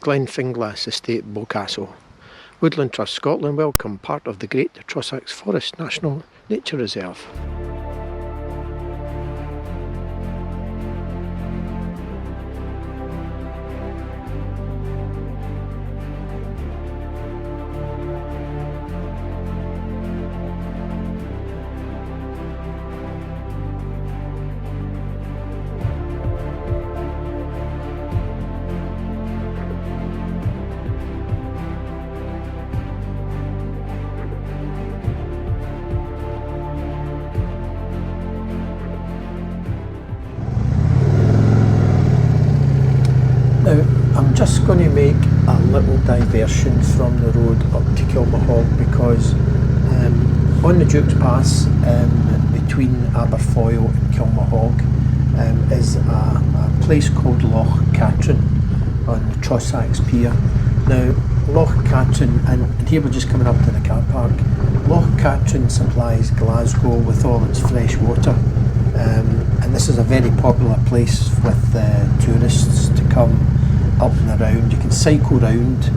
Glenfinglas Estate, Boscastle. Woodland Trust Scotland welcome part of the Great Trossachs Forest National Nature Reserve. Now, I'm just going to make a little diversion from the road up to Kilmahog because on the Duke's Pass between Aberfoyle and Kilmahog is a place called Loch Katrine on the Trossachs Pier. Now, Loch Katrine, and here we're just coming up to the car park, Loch Katrine supplies Glasgow with all its fresh water. And this is a very popular place with tourists to come up and around. You can cycle round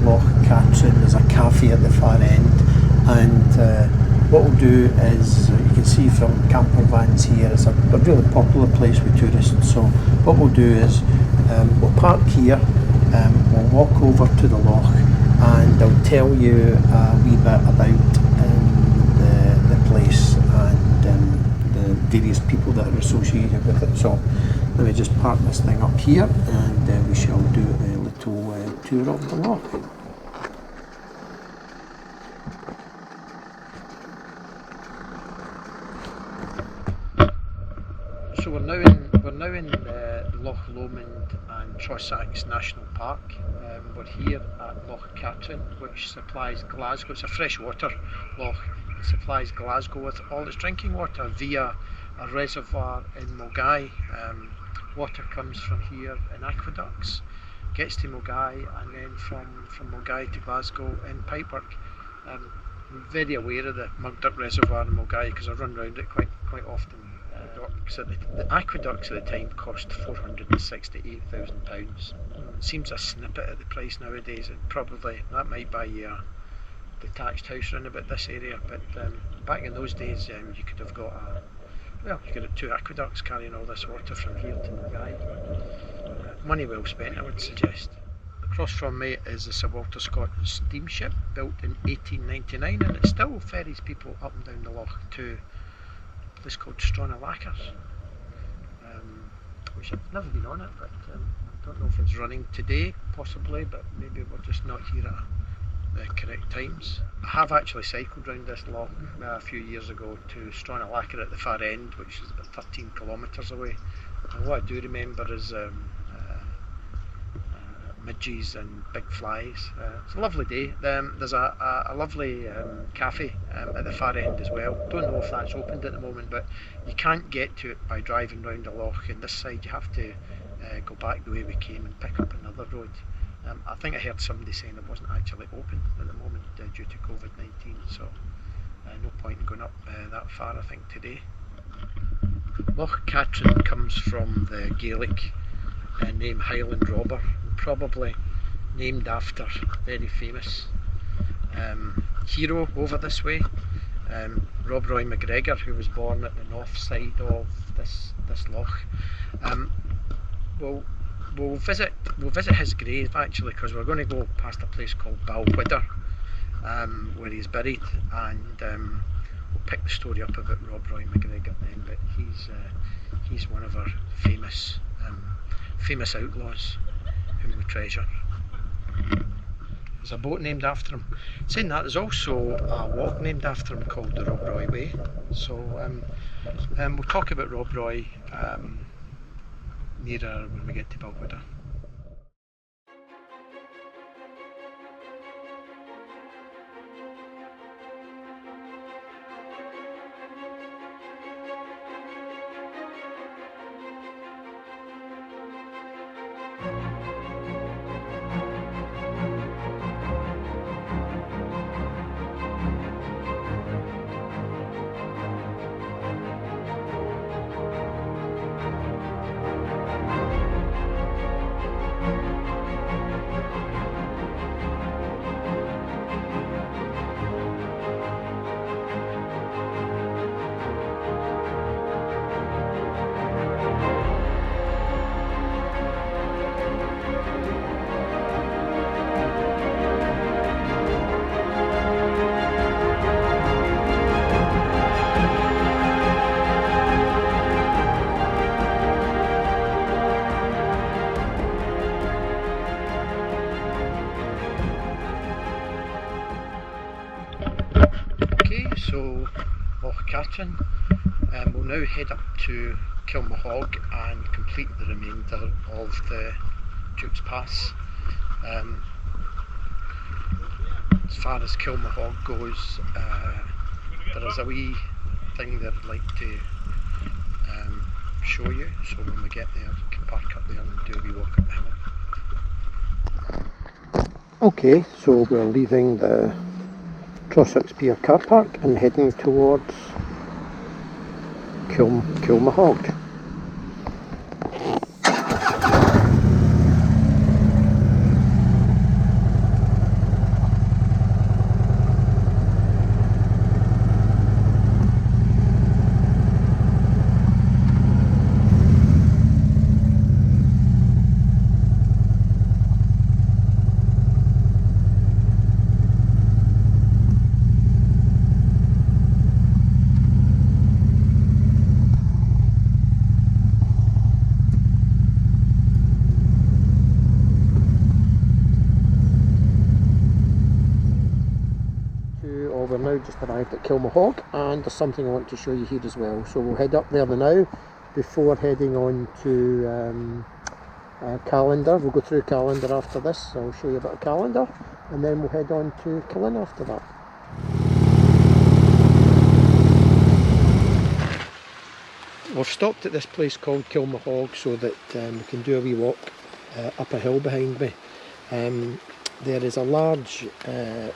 Loch Katrine. There's a cafe at the far end, and what we'll do is, you can see from camper vans here, it's a really popular place with tourists. So what we'll do is we'll park here, we'll walk over to the loch, and I'll tell you a wee bit about the place and the various people that are associated with it. So let me just park this thing up here, and we shall do a little tour of the loch. So we're now in Loch Lomond and Trossachs National Park. We're here at Loch Katrine, which supplies Glasgow. It's a freshwater loch. It supplies Glasgow with all its drinking water via a reservoir in Mogai. Water comes from here in aqueducts, gets to Mogai, and then from Mogai to Glasgow in pipework. I'm very aware of the Mugduck Reservoir in Mogai because I run around it quite often. The aqueducts at the time cost £468,000. It seems a snippet at the price nowadays. That might buy you a detached house around about this area, but back in those days you could have got you could have two aqueducts carrying all this water from here to Mogai. Money well spent, I would suggest. Across from me is the Sir Walter Scott steamship, built in 1899, and it still ferries people up and down the loch to a place called Stronalachar, which I've never been on it, but I don't know if it's running today, possibly, but maybe we're just not here at the correct times. I have actually cycled round this loch a few years ago to Stronalachar at the far end, which is about 13 kilometres away. And what I do remember is midges and big flies. It's a lovely day. There's a lovely cafe at the far end as well. Don't know if that's opened at the moment, but you can't get to it by driving round the loch. And this side you have to go back the way we came and pick up another road. I think I heard somebody saying it wasn't actually open at the moment due to COVID-19, so no point in going up that far, I think, today. Loch Katrine comes from the Gaelic name Highland Robber, probably named after a very famous hero over this way, Rob Roy McGregor, who was born at the north side of this loch. We'll visit his grave actually, because we're going to go past a place called Balquidder, where he's buried, and we'll pick the story up about Rob Roy McGregor then. But he's one of our famous outlaws whom we treasure. There's a boat named after him. Saying that, there's also a walk named after him called the Rob Roy Way. So we'll talk about Rob Roy nearer when we get to Balquidder. Katrine. We'll now head up to Kilmahog and complete the remainder of the Duke's Pass. As far as Kilmahog goes, there is a wee thing that I'd like to show you, so when we get there we can park up there and do a wee walk up the hill. Okay, so we're leaving the Trossachs Pier car park and heading towards Kilmahog. We're now just arrived at Kilmahog, and there's something I want to show you here as well. So we'll head up there now before heading on to Calendar. We'll go through Calendar after this, so I'll show you a bit of Calendar, and then we'll head on to Killin after that. We've stopped at this place called Kilmahog so that we can do a wee walk up a hill behind me. There is a large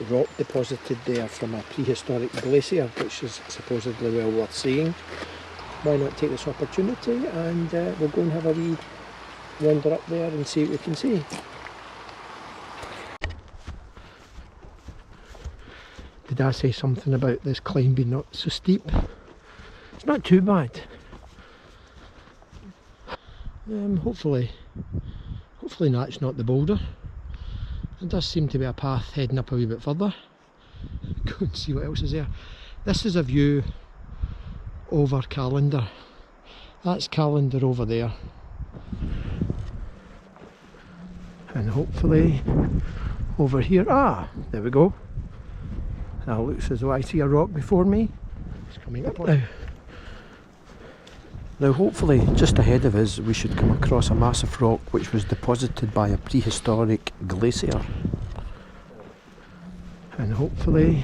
rock deposited there from a prehistoric glacier, which is supposedly well worth seeing. Why not take this opportunity and we'll go and have a wee wander up there and see what we can see. Did I say something about this climb being not so steep? It's not too bad. Hopefully that's not the boulder. There does seem to be a path heading up a wee bit further. Go and see what else is there. This is a view over Calendar. That's Calendar over there. And hopefully over here, there we go. Now it looks as though I see a rock before me. It's coming up now. Now hopefully just ahead of us we should come across a massive rock which was deposited by a prehistoric glacier. And hopefully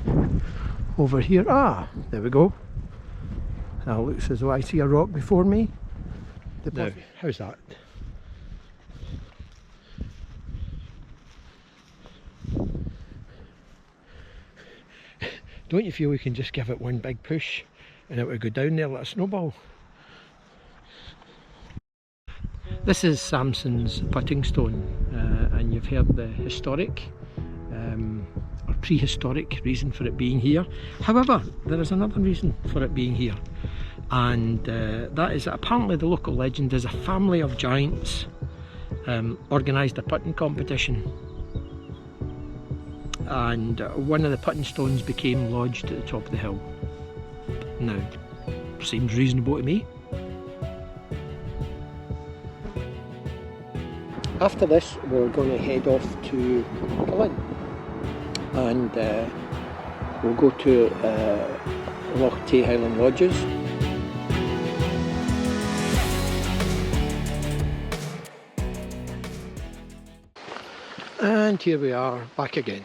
over here, there we go. Now it looks as though I see a rock before me. Now, how's that? Don't you feel we can just give it one big push and it would go down there like a snowball? This is Samson's putting stone, and you've heard the historic or prehistoric reason for it being here. However, there is another reason for it being here, and that is that apparently the local legend is a family of giants organised a putting competition, and one of the putting stones became lodged at the top of the hill. Now, seems reasonable to me. After this we're going to head off to Killin and we'll go to Loch Highland Lodges. And here we are back again.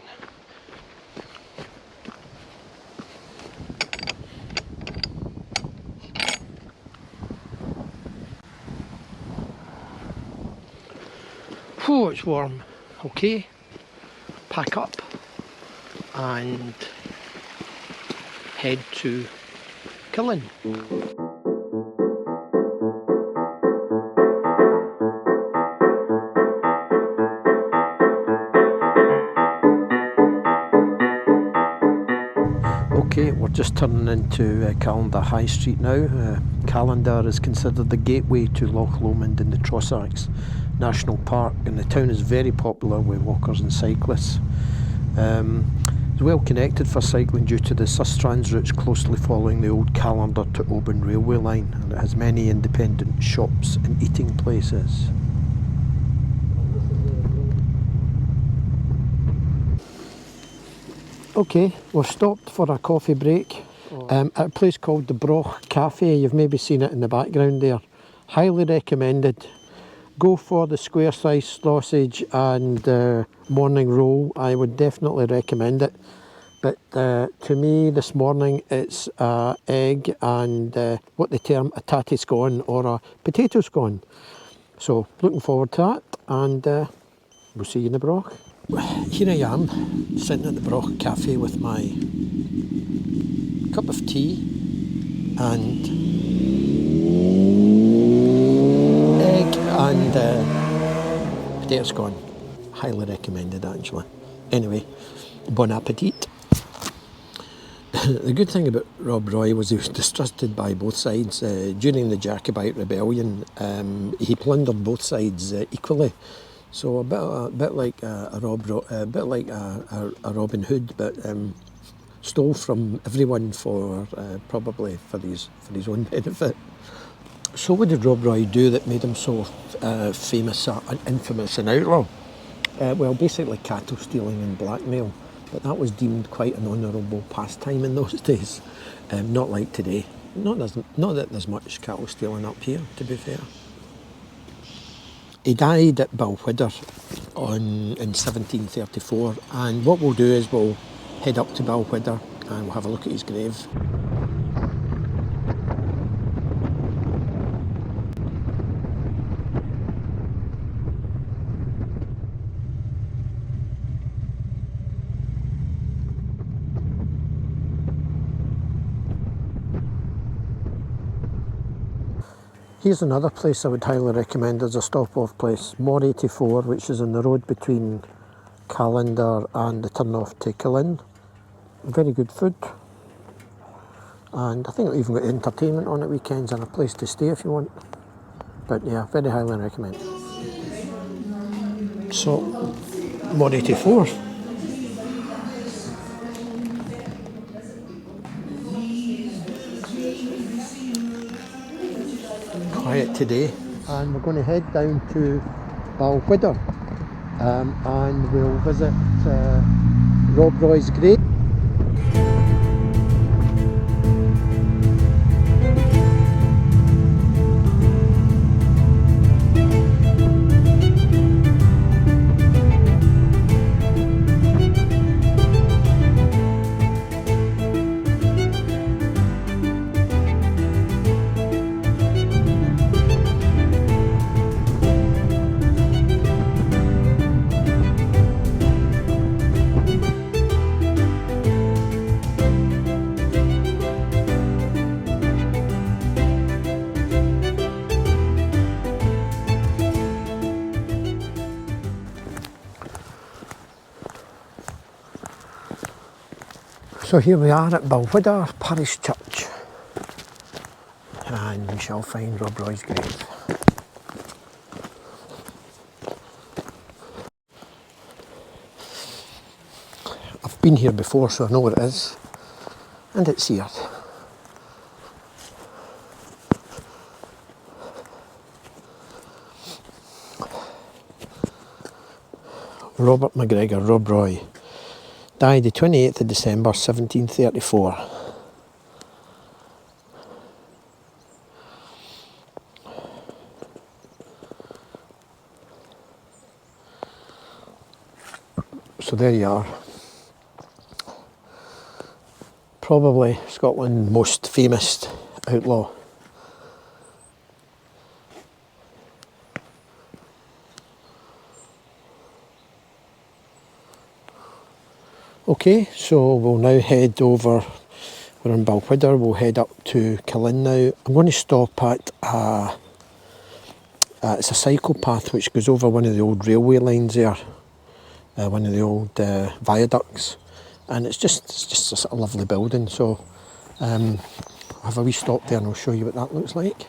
Oh, it's warm. Okay, pack up and head to Killin. Okay, we're just turning into Calendar High Street now. Calendar is considered the gateway to Loch Lomond in the Trossachs National Park, and the town is very popular with walkers and cyclists. It's well connected for cycling due to the Sustrans routes closely following the old Calendar to Oban railway line, and it has many independent shops and eating places. Okay, we're stopped for a coffee break At a place called the Broch Cafe. You've maybe seen it in the background there. Highly recommended. Go for the square size sausage and morning roll. I would definitely recommend it. But to me this morning it's egg and what they term a tatty scone or a potato scone. So looking forward to that, and we'll see you in the Broch. Here I am, sitting at the Broch Cafe with my cup of tea and egg and potato scone. Highly recommended actually. Anyway, bon appetit. The good thing about Rob Roy was he was distrusted by both sides. During the Jacobite Rebellion, he plundered both sides equally. So a bit like a Robin Hood, but stole from everyone for probably for his own benefit. So what did Rob Roy do that made him so famous and infamous and outlaw? Well, basically cattle stealing and blackmail. But that was deemed quite an honourable pastime in those days, not like today. Not that there's much cattle stealing up here, to be fair. He died at Balquidder in 1734, and what we'll do is we'll head up to Balquidder and we'll have a look at his grave. Here's another place I would highly recommend as a stop-off place, More 84, which is on the road between Callander and the turn-off to Killin. Very good food, and I think we've even got entertainment on at weekends and a place to stay if you want. But yeah, very highly recommend. So, More 84. Quiet today, and we're going to head down to Balquidder and we'll visit Rob Roy's grave. So here we are at Belvedere Parish Church, and we shall find Rob Roy's grave. I've been here before, so I know where it is, and it's here. Robert McGregor, Rob Roy. Died the 28th of December 1734. So there you are. Probably Scotland's most famous outlaw. Okay, so we'll now head over, we're in Balquidder, we'll head up to Killin now. I'm going to stop at it's a cycle path which goes over one of the old railway lines there, one of the old viaducts, and it's just a sort of lovely building, so I'll have a wee stop there and I'll show you what that looks like.